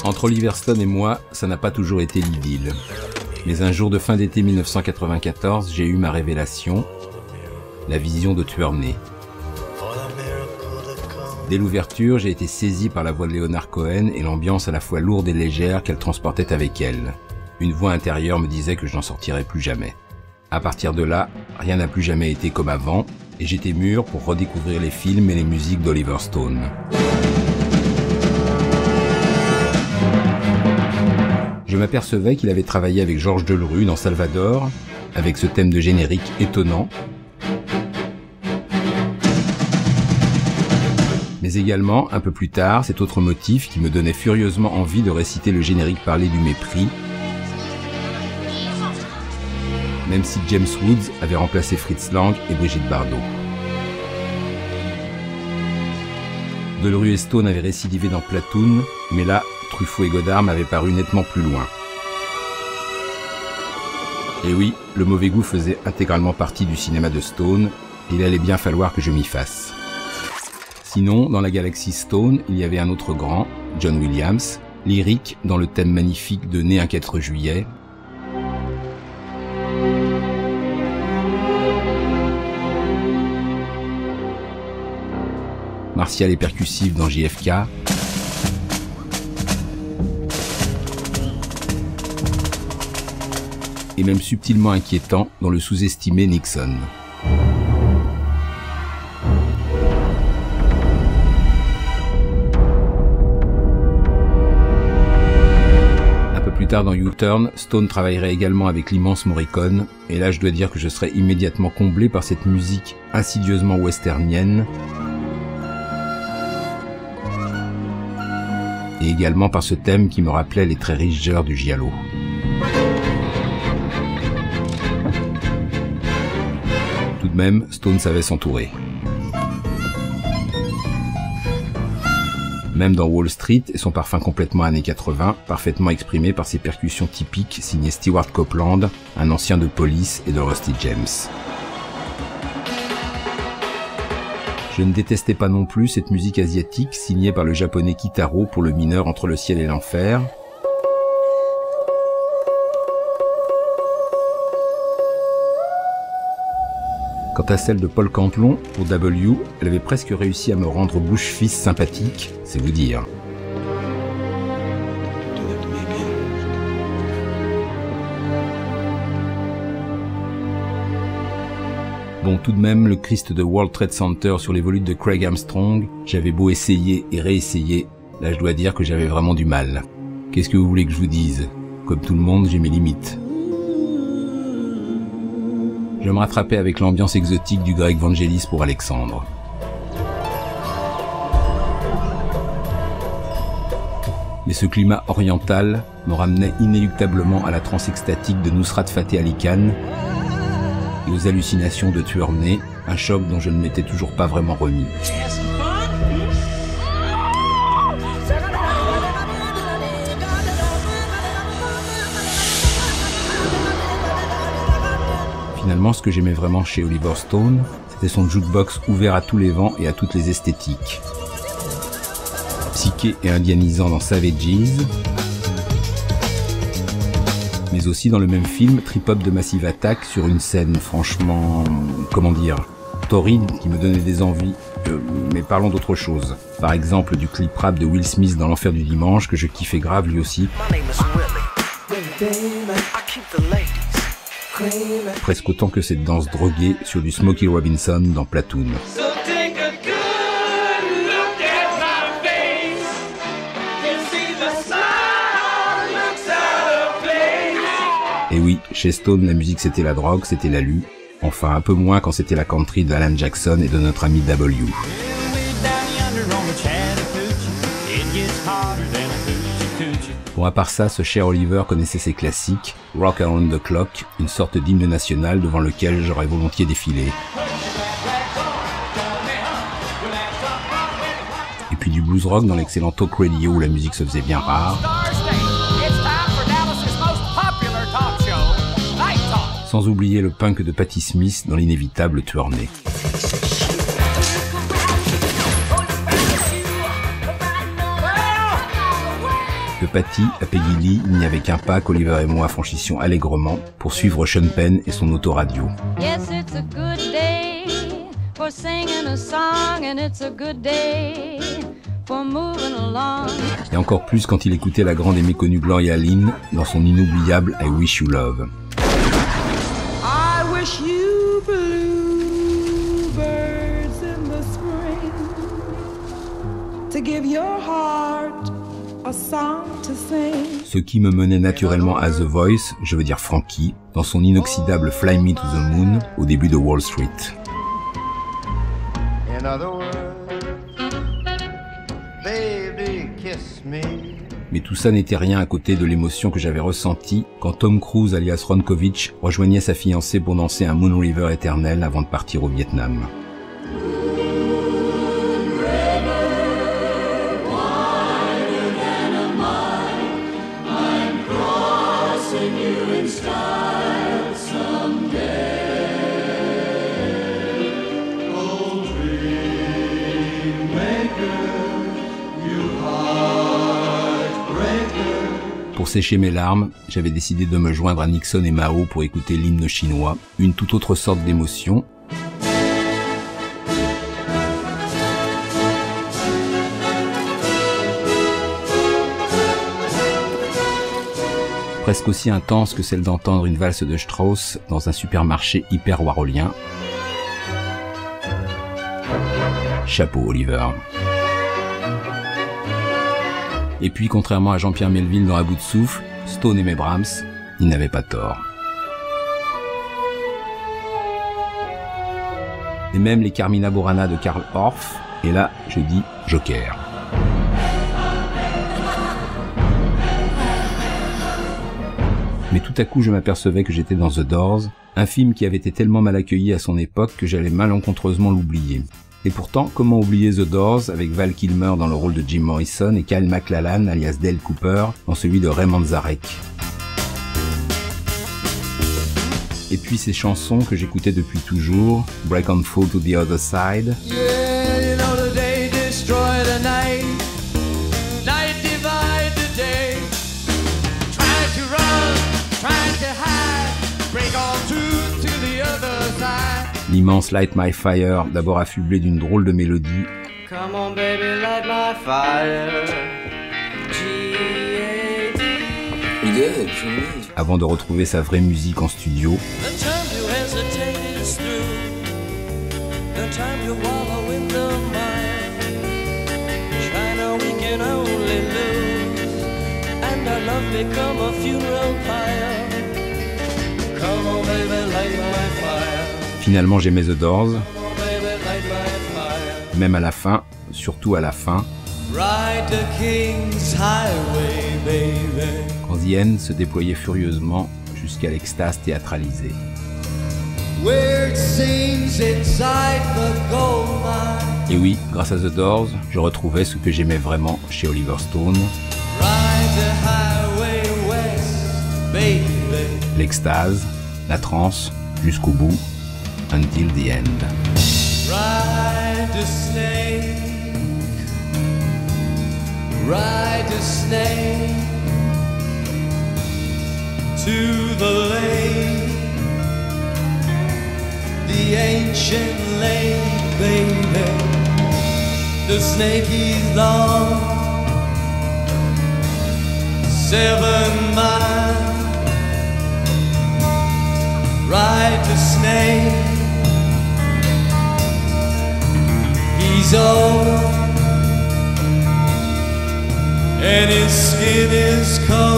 Entre Oliver Stone et moi, ça n'a pas toujours été l'idylle. Mais un jour de fin d'été 1994, j'ai eu ma révélation, la vision de Tueur-né. Dès l'ouverture, j'ai été saisi par la voix de Leonard Cohen et l'ambiance à la fois lourde et légère qu'elle transportait avec elle. Une voix intérieure me disait que je n'en sortirais plus jamais. À partir de là, rien n'a plus jamais été comme avant, et j'étais mûr pour redécouvrir les films et les musiques d'Oliver Stone. Je m'apercevais qu'il avait travaillé avec Georges Delerue dans Salvador, avec ce thème de générique étonnant, mais également, un peu plus tard, cet autre motif qui me donnait furieusement envie de réciter le générique parlé du mépris, même si James Woods avait remplacé Fritz Lang et Brigitte Bardot. Delerue et Stone avaient récidivé dans Platoon, mais là, Truffaut et Godard m'avaient paru nettement plus loin. Et oui, le mauvais goût faisait intégralement partie du cinéma de Stone, et il allait bien falloir que je m'y fasse. Sinon, dans la galaxie Stone, il y avait un autre grand, John Williams, lyrique dans le thème magnifique de Né un 4 juillet, martial et percussif dans JFK, et même subtilement inquiétant dans le sous-estimé Nixon. Un peu plus tard dans U-Turn, Stone travaillerait également avec l'immense Morricone, et là je dois dire que je serais immédiatement comblé par cette musique insidieusement westernienne, et également par ce thème qui me rappelait les très riches heures du giallo. Tout de même, Stone savait s'entourer. Même dans Wall Street et son parfum complètement années 80, parfaitement exprimé par ses percussions typiques signées Stewart Copeland, un ancien de Police et de Rusty James. Je ne détestais pas non plus cette musique asiatique signée par le japonais Kitaro pour Le Mineur entre le ciel et l'enfer. Quant à celle de Paul Cantelon pour W, elle avait presque réussi à me rendre bouche-fils sympathique, c'est vous dire. Bon, tout de même, le Christ de World Trade Center sur les volutes de Craig Armstrong, j'avais beau essayer et réessayer, là je dois dire que j'avais vraiment du mal. Qu'est-ce que vous voulez que je vous dise? Comme tout le monde, j'ai mes limites. Je me rattrapais avec l'ambiance exotique du Greg Vangelis pour Alexandre. Mais ce climat oriental me ramenait inéluctablement à la transe extatique de Nusrat Fateh Ali Khan et aux hallucinations de Tueur-né, un choc dont je ne m'étais toujours pas vraiment remis. Finalement, ce que j'aimais vraiment chez Oliver Stone, c'était son jukebox ouvert à tous les vents et à toutes les esthétiques. Psyché et indianisant dans Savages, mais aussi dans le même film, trip-hop de Massive Attack sur une scène franchement, comment dire, torride qui me donnait des envies, mais parlons d'autre chose. Par exemple du clip rap de Will Smith dans L'Enfer du Dimanche que je kiffais grave lui aussi. Presque autant que cette danse droguée sur du Smokey Robinson dans Platoon. Et oui, chez Stone, la musique c'était la drogue, c'était la lue. Enfin, un peu moins quand c'était la country d'Alan Jackson et de notre ami W. Bon, à part ça, ce cher Oliver connaissait ses classiques, Rock Around the Clock, une sorte d'hymne national devant lequel j'aurais volontiers défilé. Et puis du blues rock dans l'excellent Talk Radio où la musique se faisait bien rare. Sans oublier le punk de Patti Smith dans l'inévitable Tueur-né. De Patty à Peggy Lee, il n'y avait qu'un pas qu'Oliver et moi franchissions allègrement pour suivre Sean Penn et son autoradio. Yes, it's a good day for singing a song and it's a good day for moving along. Et encore plus quand il écoutait la grande et méconnue Gloria Lynn dans son inoubliable I Wish You Love. I wish you bluebirds in the spring to give your heart a song to sing. Ce qui me menait naturellement à The Voice, je veux dire Frankie, dans son inoxydable Fly Me to the Moon au début de Wall Street. In other words, baby, kiss me. Mais tout ça n'était rien à côté de l'émotion que j'avais ressentie quand Tom Cruise alias Ron Kovic rejoignait sa fiancée pour danser un Moon River éternel avant de partir au Vietnam. Pour sécher mes larmes, j'avais décidé de me joindre à Nixon et Mao pour écouter l'hymne chinois, une toute autre sorte d'émotion. Presque aussi intense que celle d'entendre une valse de Strauss dans un supermarché hyper warolien. Chapeau, Oliver. Et puis, contrairement à Jean-Pierre Melville dans À bout de souffle, Stone aimait Brahms, il n'avait pas tort. Et même les Carmina Burana de Karl Orff, et là, je dis Joker. Mais tout à coup, je m'apercevais que j'étais dans The Doors, un film qui avait été tellement mal accueilli à son époque que j'allais malencontreusement l'oublier. Et pourtant, comment oublier The Doors avec Val Kilmer dans le rôle de Jim Morrison et Kyle MacLachlan alias Dale Cooper dans celui de Ray Manzarek. Et puis ces chansons que j'écoutais depuis toujours, Break on Through to the Other Side. Yeah, you know the day destroy the night, night divide the day. Try to run, try to hide, break on through to the other side. L'immense Light My Fire, d'abord affublé d'une drôle de mélodie. Come on baby, light my fire. G-A-D. Good for me. Avant de retrouver sa vraie musique en studio. The time to hesitate is through. The time to wallow in the mire. China we can only lose, and our love become a funeral pyre. Come on baby, light my fire. Finalement j'aimais The Doors, même à la fin, surtout à la fin, quand The End se déployait furieusement jusqu'à l'extase théâtralisée. Et oui, grâce à The Doors, je retrouvais ce que j'aimais vraiment chez Oliver Stone. L'extase, la transe, jusqu'au bout. Until the end. Ride a snake to the lake, the ancient lake, baby. The snake is long, 7 miles. Ride the snake. He's old and his skin is cold.